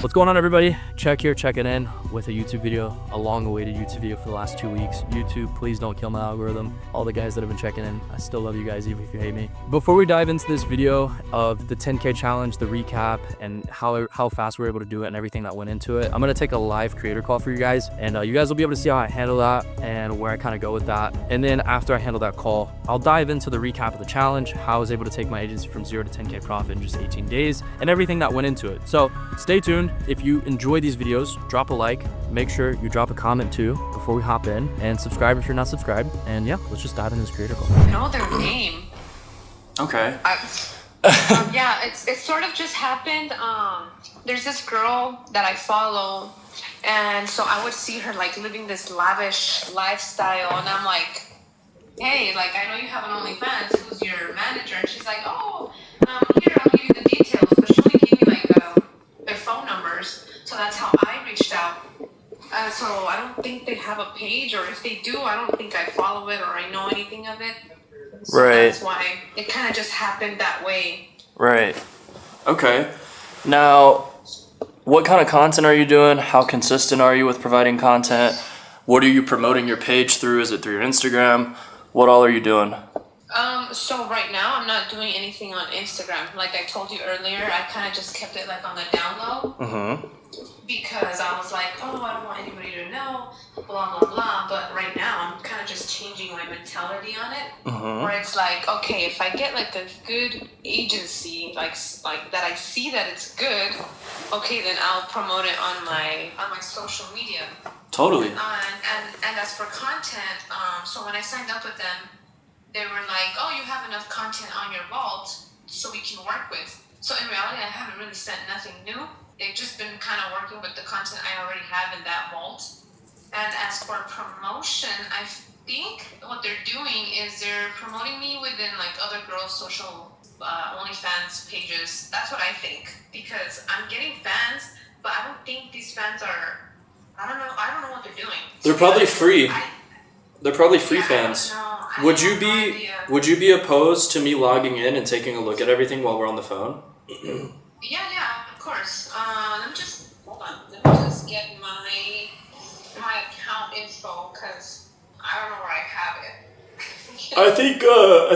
What's going on, everybody? Check here, checking in with a YouTube video, a long-awaited YouTube video for the last 2 weeks. YouTube, please don't kill my algorithm. All the guys that have been checking in, I still love you guys, even if you hate me. Before we dive into this video of the 10K challenge, the recap, and how fast we were able to do it and everything that went into it, I'm gonna take a live creator call for you guys, and you guys will be able to see how I handle that and where I kind of go with that. And then after I handle that call, I'll dive into the recap of the challenge, how I was able to take my agency from 0 to 10K profit in just 18 days, and everything that went into it. So stay tuned. If you enjoy these videos, drop a like, make sure you drop a comment too before we hop in, and subscribe if you're not subscribed. And yeah, let's just dive into this creator call. I know their name. Okay. Yeah, it sort of just happened. There's this girl that I follow, and so I would see her like living this lavish lifestyle, and I'm like, hey, like, I know you have an OnlyFans, who's your manager? And she's like, oh, here, I'll give you the details. But she only gave me like their phone numbers, so that's how I reached out. So I don't think they have a page, or if they do, I don't think I follow it or I know anything of it. So Right. That's why it kind of just happened that way. Right. Okay. Now, what kind of content are you doing? How consistent are you with providing content? What are you promoting your page through? Is it through your Instagram? What all are you doing? So right now I'm not doing anything on Instagram. Like I told you earlier, I kind of just kept it like on the down low. Mm-hmm. Because I was like, oh, I don't want anybody to know, blah, blah, blah. But right now, I'm kind of just changing my mentality on it. Mm-hmm. Where it's like, okay, if I get like a good agency, like that I see that it's good, okay, then I'll promote it on my social media. Totally. And as for content, so when I signed up with them, they were like, oh, you have enough content on your vault so we can work with. So in reality, I haven't really sent nothing new. They've just been kind of working with the content I already have in that vault. And as for promotion, I think what they're doing is they're promoting me within like other girls' social OnlyFans pages. That's what I think, because I'm getting fans, but I don't think these fans are. I don't know what they're doing. They're probably free. They're probably free fans. Would you be opposed to me logging in and taking a look at everything while we're on the phone? Yeah, of course. Let me just hold on. Let me just get my account info, because I don't know where I have it. I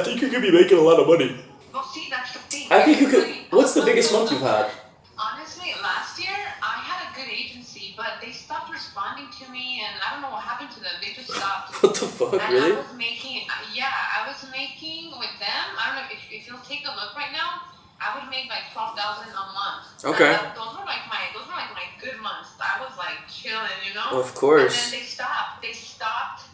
think you could be making a lot of money. Well, see, that's the thing. I think you could. What's the biggest month you've had? Honestly, last year I had a good agency, but they stopped responding to me, and I don't know what happened to them. They just stopped. What the fuck, and really? I was making with them. I don't know if you'll take a look right now. I would make like $12,000 a month. Okay. Those were like my good months. I was like chilling, you know. Of course. And then they stopped,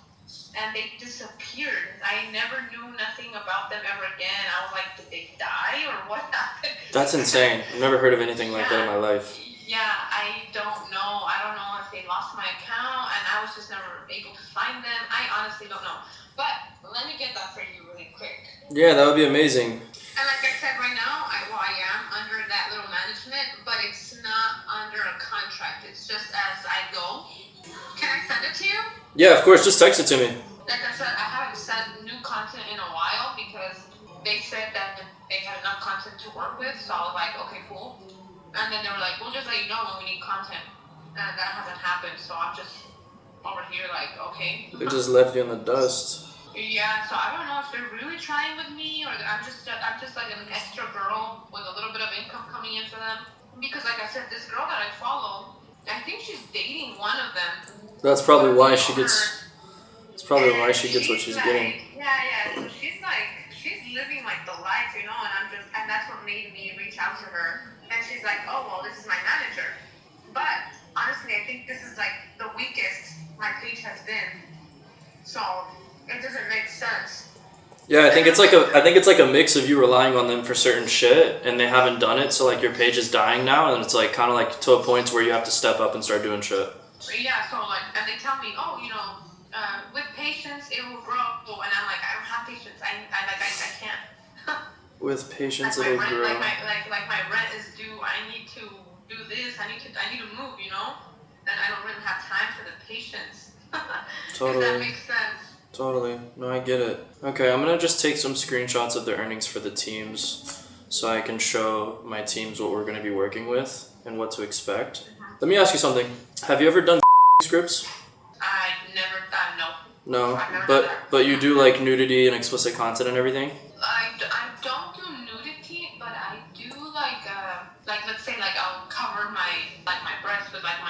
and they disappeared. I never knew nothing about them ever again. I was like, did they die or what happened? That's insane. I've never heard of anything like that in my life. Yeah, I don't know. I don't know if they lost my account, and I was just never able to find them. I honestly don't know. But let me get that for you really quick. Yeah, that would be amazing. And like I said, right now, I am under that little management, but it's not under a contract. It's just as I go. Can I send it to you? Yeah, of course. Just text it to me. Like I said, I haven't sent new content in a while because they said that they had enough content to work with. So I was like, okay, cool. And then they were like, we'll just let you know when we need content. And that hasn't happened. So I'm just over here like, okay. They just left you in the dust. Yeah, so I don't know if they're really trying with me, or I'm just like an extra girl with a little bit of income coming in for them. Because like I said, this girl that I follow, I think she's dating one of them. That's probably why she gets. It's probably why she gets what she's like, getting. Yeah. So she's living like the life, you know, and that's what made me reach out to her. And she's like, oh well, this is my manager. But honestly, I think this is like the weakest my page has been. So it doesn't make sense. Yeah, I think it's like a mix of you relying on them for certain shit, and they haven't done it, so like your page is dying now, and it's like kind of like to a point where you have to step up and start doing shit. Yeah, so like, and they tell me, oh, you know, with patience it will grow, and I'm like, I don't have patience. I can't. With patience like it'll rent, grow. Like my rent is due. I need to do this. I need to move, you know, and I don't really have time for the patience. Totally. If that makes sense. Totally. No, I get it. Okay, I'm gonna just take some screenshots of the earnings for the teams so I can show my teams what we're gonna be working with and what to expect. Let me ask you something. Have you ever done scripts? I never done, no. No, I've never done that. but you do like nudity and explicit content and everything? I don't do nudity, but I do like let's say like I'll cover my breasts with like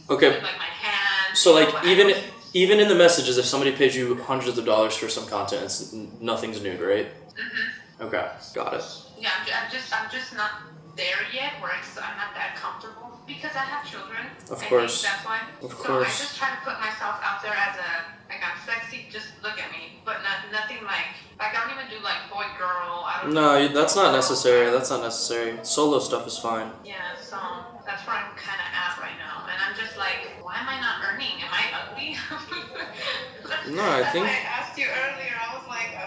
Okay. my hands. So like know, even in the messages, if somebody pays you hundreds of dollars for some content, it's nothing's nude, right? Mm-hmm. Okay, got it. Yeah, I'm just not there yet where I'm not that comfortable because I have children. Of course. That's why. Of So course. I just try to put myself out there as like I'm sexy. Just look at me, but nothing like I don't even do like boy girl. I don't. No, that's not necessary. That's not necessary. Solo stuff is fine. Yeah, so that's where I'm kind of at right now, and I'm just like, why am I not earning? Am I ugly? No, I think. That's why I asked you earlier.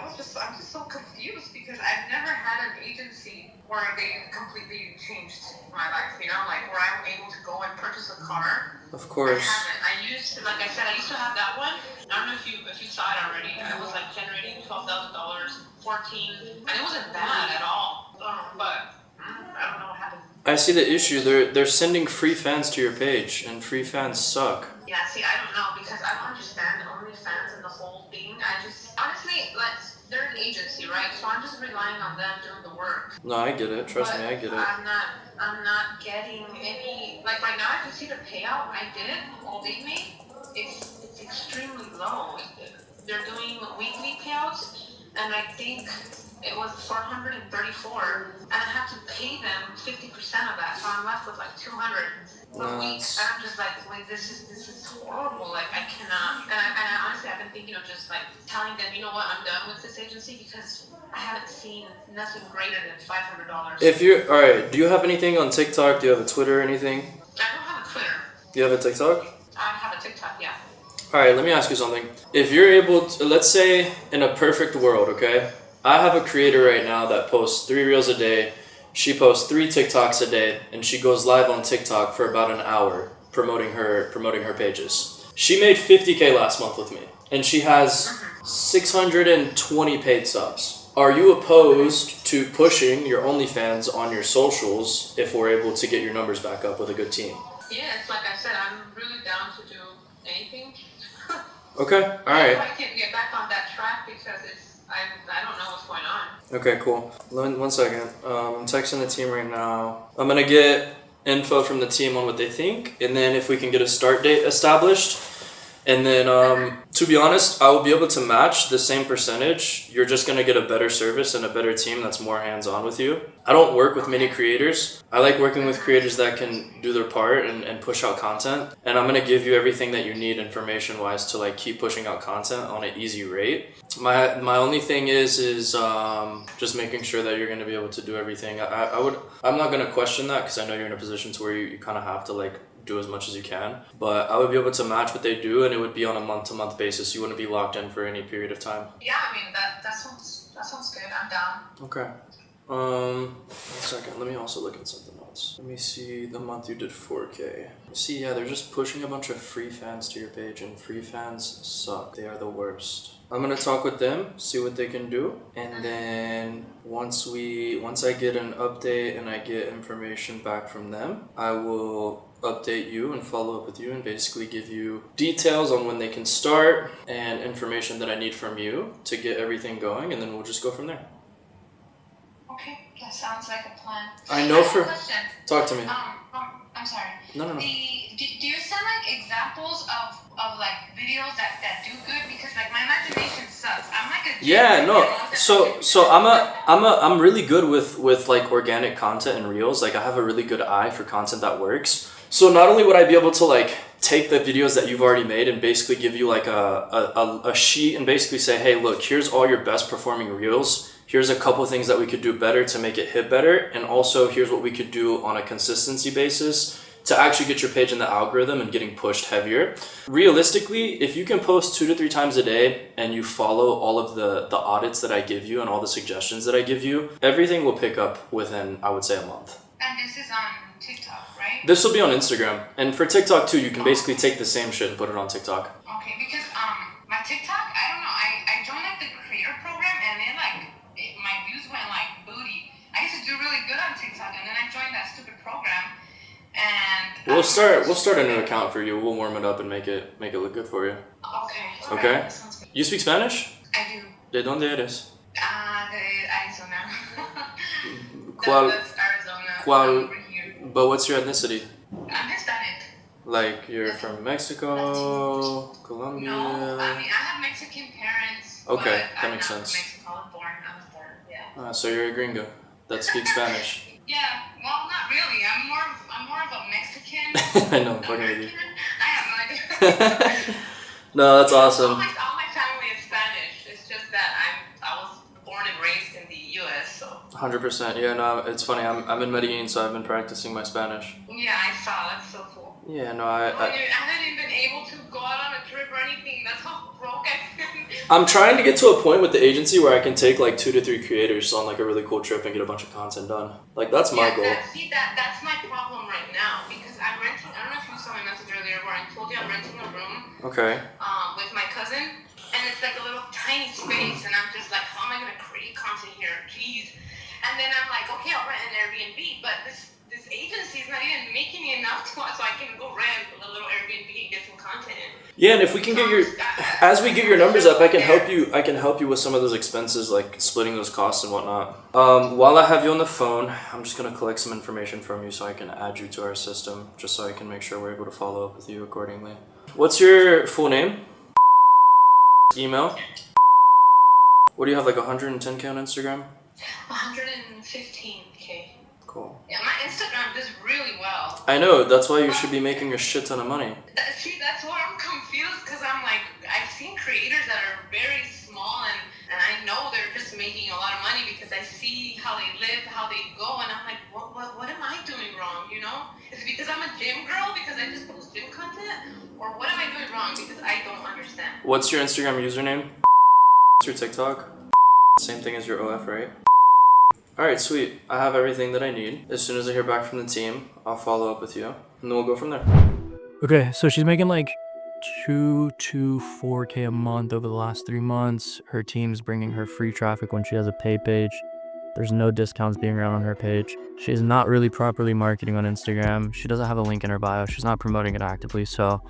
I'm just so confused because I've never had an agency where they completely changed my life. You know, like where I'm able to go and purchase a car. Of course. I haven't. Like I said, I used to have that one. I don't know if you saw it already. I was like generating $12,000, 14, and it wasn't bad at all. But I don't know what happened. I see the issue. They're sending free fans to your page, and free fans suck. Yeah, see, I don't know because I don't understand OnlyFans and the whole thing. I just honestly, they're an agency, right? So I'm just relying on them doing the work. No, I get it. Trust me, I get it. I'm not getting any. Like right now, I can see the payout I did, all they made. It's extremely low. They're doing weekly payouts, and I think it was 434, and I have to pay them 50% of that, so I'm left with like 200 a week, and I'm just like, wait, this is horrible. Like I cannot. And I honestly, I've been thinking of just like telling them, you know what, I'm done with this agency because I haven't seen nothing greater than $500. If you're alright, do you have anything on TikTok? Do you have a Twitter or anything? I don't have a Twitter. Do you have a TikTok? I have a TikTok, yeah. Alright, let me ask you something. If you're able to, let's say in a perfect world, okay? I have a creator right now that posts 3 reels a day. She posts 3 TikToks a day, and she goes live on TikTok for about an hour promoting her pages. She made 50K last month with me, and she has 620 paid subs. Are you opposed to pushing your OnlyFans on your socials if we're able to get your numbers back up with a good team? Yeah, it's like I said, I'm really down to do anything. Okay, alright. I can get back on that track because I don't know what's going on. Okay, cool. One second. I'm texting the team right now. I'm gonna get info from the team on what they think, and then if we can get a start date established, and then to be honest, I will be able to match the same percentage. You're just gonna get a better service and a better team that's more hands-on with you. I don't work with many creators. I like working with creators that can do their part and push out content. And I'm gonna give you everything that you need information-wise to like keep pushing out content on an easy rate. My only thing is just making sure that you're gonna be able to do everything. I'm not gonna question that because I know you're in a position to where you kind of have to like do as much as you can, but I would be able to match what they do, and it would be on a month-to-month basis. You wouldn't be locked in for any period of time. Yeah, I mean that sounds good. I'm down. Okay. 1 second. Let me also look at something else. Let me see the month you did 4K. See, yeah, they're just pushing a bunch of free fans to your page, and free fans suck. They are the worst. I'm gonna talk with them, see what they can do, and then once I get an update and I get information back from them, I will update you and follow up with you and basically give you details on when they can start and information that I need from you to get everything going, and then we'll just go from there. Okay, that sounds like a plan. I know have a question. Talk to me. I'm sorry. No. Do you send like examples of like videos that do good? Because like my imagination sucks. I'm like a Yeah, no. So I'm really good with like organic content and reels. Like I have a really good eye for content that works. So not only would I be able to like take the videos that you've already made and basically give you like a sheet and basically say, hey, look, here's all your best performing reels. Here's a couple things that we could do better to make it hit better. And also here's what we could do on a consistency basis to actually get your page in the algorithm and getting pushed heavier. Realistically, if you can post 2 to 3 times a day and you follow all of the audits that I give you and all the suggestions that I give you, everything will pick up within, I would say, a month. And this is on TikTok, right? This will be on Instagram. And for TikTok too, you can basically take the same shit and put it on TikTok. Okay, because my TikTok, I don't know, I joined like the creator program and then like my views went like booty. I used to do really good on TikTok and then I joined that stupid program And We'll start a new account for you. We'll warm it up and make it look good for you. Okay. Okay? That sounds good. You speak Spanish? I do. ¿De dónde eres? De Arizona. ¿Cuál? That's Arizona. ¿Cuál? Over here. But what's your ethnicity? I'm Hispanic. Like you're from Mexico, Colombia? No, I mean I have Mexican parents. Okay, but that makes I'm not sense. from Mexico. I was born. Yeah. So you're a gringo that speaks Spanish. Yeah. Well, not really. I'm more of a Mexican. I know, I'm fucking with you. I have no idea. No, that's awesome. All my family is Spanish. It's just that I was born and raised in the U.S. So. 100%. Yeah, no, it's funny. I'm in Medellin, so I've been practicing my Spanish. Yeah, I saw. That's so cool. Yeah, no, I haven't even been able to go out on a trip or anything. That's how broke I've been. I'm trying to get to a point with the agency where I can take like 2 to 3 creators on like a really cool trip and get a bunch of content done. Like that's my goal. That's my problem right now because I'm renting. I don't know if you saw my message earlier where I told you I'm renting a room. Okay. With my cousin, and it's like a little tiny space, and I'm just like, how am I gonna create content here? Jeez. And then I'm like, okay, I'll rent an Airbnb, but this agency is not even making me enough so I can go rent a little Airbnb and get some content in. Yeah, and if we can get as we get your numbers up, I can help you with some of those expenses, like splitting those costs and whatnot. While I have you on the phone, I'm just gonna collect some information from you so I can add you to our system, just so I can make sure we're able to follow up with you accordingly. What's your full name? Email? What do you have, like 110K on Instagram? 115K. Cool. Yeah, my Instagram does really well. I know, that's why you should be making a shit ton of money. See, that's where I'm confused because I'm like, I've seen creators that are very small and I know they're just making a lot of money because I see how they live, how they go, and I'm like, what am I doing wrong, you know? Is it because I'm a gym girl because I just post gym content? Or what am I doing wrong because I don't understand? What's your Instagram username? What's your TikTok? Same thing as your OF, right? Alright, sweet. I have everything that I need. As soon as I hear back from the team, I'll follow up with you, and then we'll go from there. Okay, so she's making like 2 to 4K a month over the last 3 months. Her team's bringing her free traffic when she has a pay page. There's no discounts being run on her page. She's not really properly marketing on Instagram. She doesn't have a link in her bio. She's not promoting it actively. So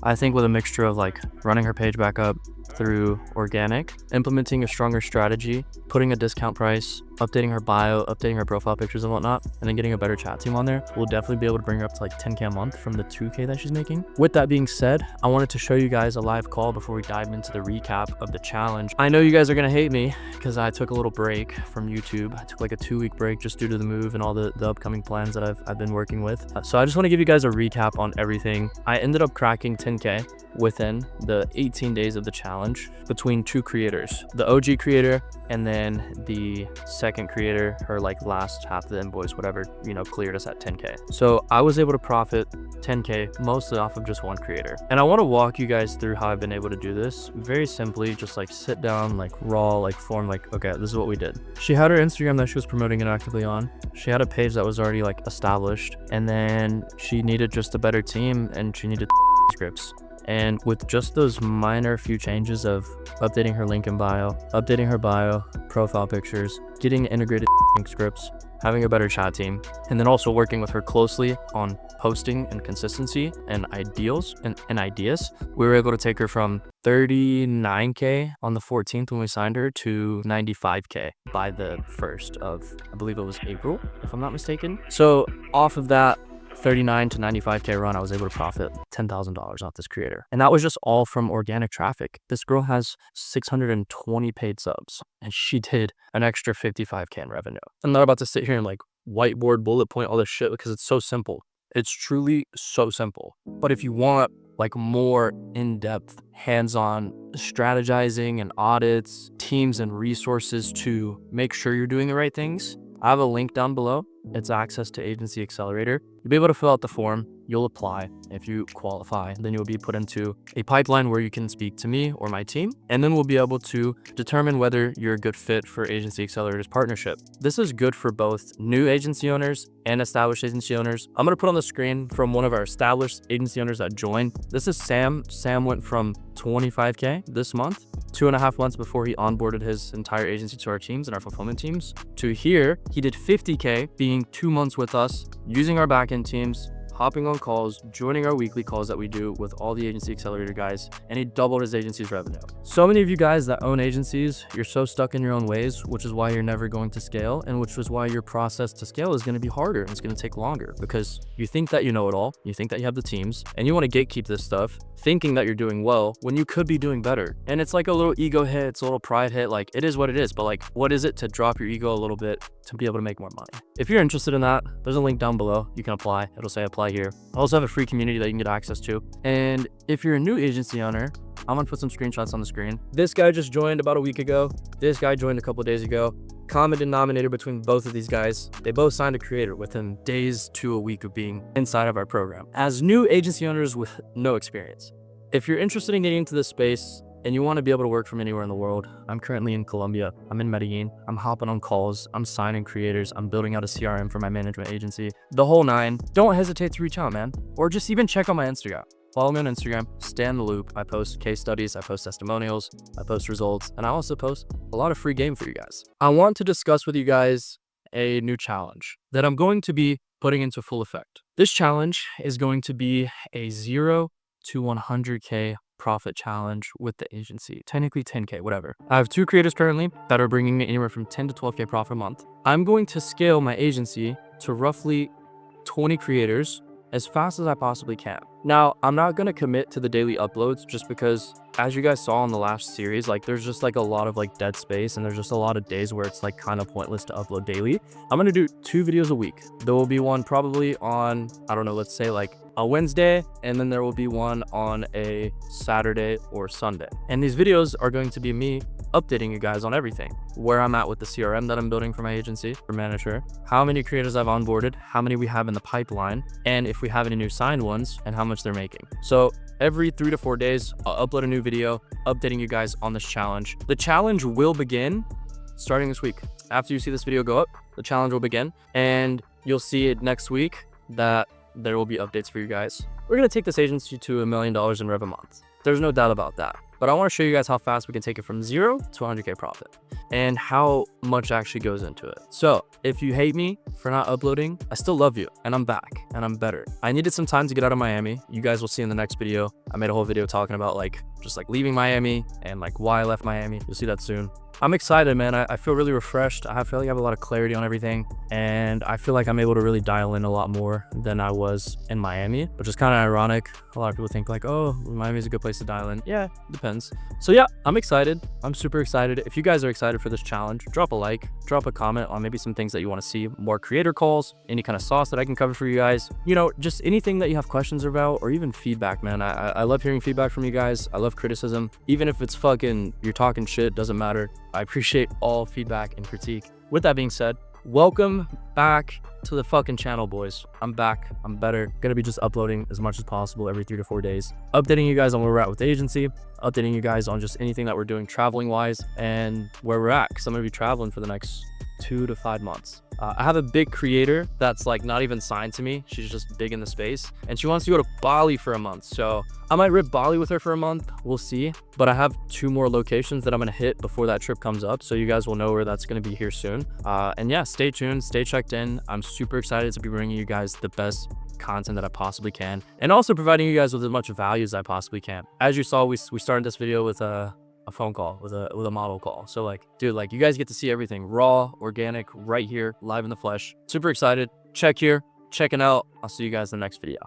I think with a mixture of like running her page back up through organic, implementing a stronger strategy, putting a discount price, updating her bio, updating her profile pictures and whatnot, and then getting a better chat team on there, we'll definitely be able to bring her up to like 10K a month from the 2K that she's making. With that being said, I wanted to show you guys a live call before we dive into the recap of the challenge. I know you guys are gonna hate me because I took a little break from YouTube. I took like a 2-week break just due to the move and all the upcoming plans that I've been working with. So I just want to give you guys a recap on everything. I ended up cracking 10K within the 18 days of the challenge between 2 creators, the OG creator and then the second creator. Her like last half of the invoice, whatever, you know, cleared us at 10K. So I was able to profit 10K mostly off of just one creator. And I want to walk you guys through how I've been able to do this very simply. Just like sit down, like raw, like form, like, okay, this is what we did. She had her Instagram that she was promoting it actively on. She had a page that was already like established, and then she needed just a better team and she needed scripts. And with just those minor few changes of updating her link in bio, updating her bio, profile pictures, getting integrated scripts, having a better chat team, and then also working with her closely on posting and consistency and ideals and ideas, we were able to take her from 39K on the 14th when we signed her to 95K by the 1st of, I believe it was April, if I'm not mistaken. So off of that 39 to 95K run, I was able to profit $10,000 off this creator. And that was just all from organic traffic. This girl has 620 paid subs and she did an extra 55K in revenue. I'm not about to sit here and like whiteboard bullet point all this shit because it's so simple. It's truly so simple. But if you want like more in-depth, hands-on strategizing and audits, teams and resources to make sure you're doing the right things, I have a link down below. It's access to Agency Accelerator. You'll be able to fill out the form. You'll apply. If you qualify, then you'll be put into a pipeline where you can speak to me or my team, and then we'll be able to determine whether you're a good fit for Agency Accelerator's partnership. This is good for both new agency owners and established agency owners. I'm gonna put on the screen from one of our established agency owners that joined. This is Sam. Sam went from 25K this month, 2.5 months before he onboarded his entire agency to our teams and our fulfillment teams, to here, he did 50K being 2 months with us, using our backend teams, hopping on calls, joining our weekly calls that we do with all the agency accelerator guys, and he doubled his agency's revenue. So many of you guys that own agencies, you're so stuck in your own ways, which is why you're never going to scale, and which is why your process to scale is going to be harder and it's going to take longer, because you think that you know it all, you think that you have the teams, and you want to gatekeep this stuff, thinking that you're doing well when you could be doing better. And it's like a little ego hit, it's a little pride hit, like it is what it is, but like what is it to drop your ego a little bit to be able to make more money? If you're interested in that, there's a link down below. You can apply. It'll say apply here. I also have a free community that you can get access to. And if you're a new agency owner, I'm gonna put some screenshots on the screen. This guy just joined about a week ago. This guy joined a couple days ago. Common denominator between both of these guys, they both signed a creator within days to a week of being inside of our program as new agency owners with no experience. If you're interested in getting into this space and you want to be able to work from anywhere in the world, I'm currently in Colombia. I'm in Medellin. I'm hopping on calls. I'm signing creators. I'm building out a CRM for my management agency. The whole nine. Don't hesitate to reach out, man. Or just even check out my Instagram. Follow me on Instagram. Stay in the loop. I post case studies. I post testimonials. I post results. And I also post a lot of free game for you guys. I want to discuss with you guys a new challenge that I'm going to be putting into full effect. This challenge is going to be a 0 to 100K profit challenge with the agency, technically 10K, whatever. I have 2 creators currently that are bringing me anywhere from 10 to 12K profit a month. I'm going to scale my agency to roughly 20 creators as fast as I possibly can. Now, I'm not going to commit to the daily uploads just because, as you guys saw in the last series, like there's just like a lot of like dead space and there's just a lot of days where it's like kind of pointless to upload daily. I'm going to do 2 videos a week. There will be one probably on, I don't know, let's say like a Wednesday, and then there will be one on a Saturday or Sunday. And these videos are going to be me updating you guys on everything, where I'm at with the CRM that I'm building for my agency, for manager, how many creators I've onboarded, how many we have in the pipeline, and if we have any new signed ones and how much they're making. So every 3 to 4 days, I'll upload a new video updating you guys on this challenge. The challenge will begin starting this week. After you see this video go up, the challenge will begin, and you'll see it next week that there will be updates for you guys. We're going to take this agency to $1 million in rev a month. There's no doubt about that. But I want to show you guys how fast we can take it from 0 to 100K profit and how much actually goes into it. So if you hate me for not uploading, I still love you and I'm back and I'm better. I needed some time to get out of Miami. You guys will see in the next video. I made a whole video talking about like just like leaving Miami and like why I left Miami. You'll see that soon. I'm excited, man. I feel really refreshed. I feel like I have a lot of clarity on everything, and I feel like I'm able to really dial in a lot more than I was in Miami, which is kind of ironic. A lot of people think like, oh, Miami is a good place to dial in. Yeah, depends. So yeah, I'm excited. I'm super excited. If you guys are excited for this challenge, drop a like, drop a comment on maybe some things that you want to see, more creator calls, any kind of sauce that I can cover for you guys. You know, just anything that you have questions about or even feedback, man. I love hearing feedback from you guys. I love criticism. Even if it's fucking, you're talking shit, doesn't matter. I appreciate all feedback and critique. With that being said, welcome back to the fucking channel, boys. I'm back. I'm better. Gonna be just uploading as much as possible every 3 to 4 days. Updating you guys on where we're at with the agency. Updating you guys on just anything that we're doing traveling wise and where we're at. Because I'm gonna be traveling for the next 2 to 5 months. I have a big creator that's like not even signed to me. She's just big in the space and she wants to go to Bali for a month. So I might rip Bali with her for a month. We'll see. But I have 2 more locations that I'm going to hit before that trip comes up. So you guys will know where that's going to be here soon. And yeah, stay tuned, stay checked in. I'm super excited to be bringing you guys the best content that I possibly can. And also providing you guys with as much value as I possibly can. As you saw, we started this video with a phone call, with a model call. So like, dude, like you guys get to see everything raw, organic, right here, live in the flesh. Super excited. Check here, checking out. I'll see you guys in the next video.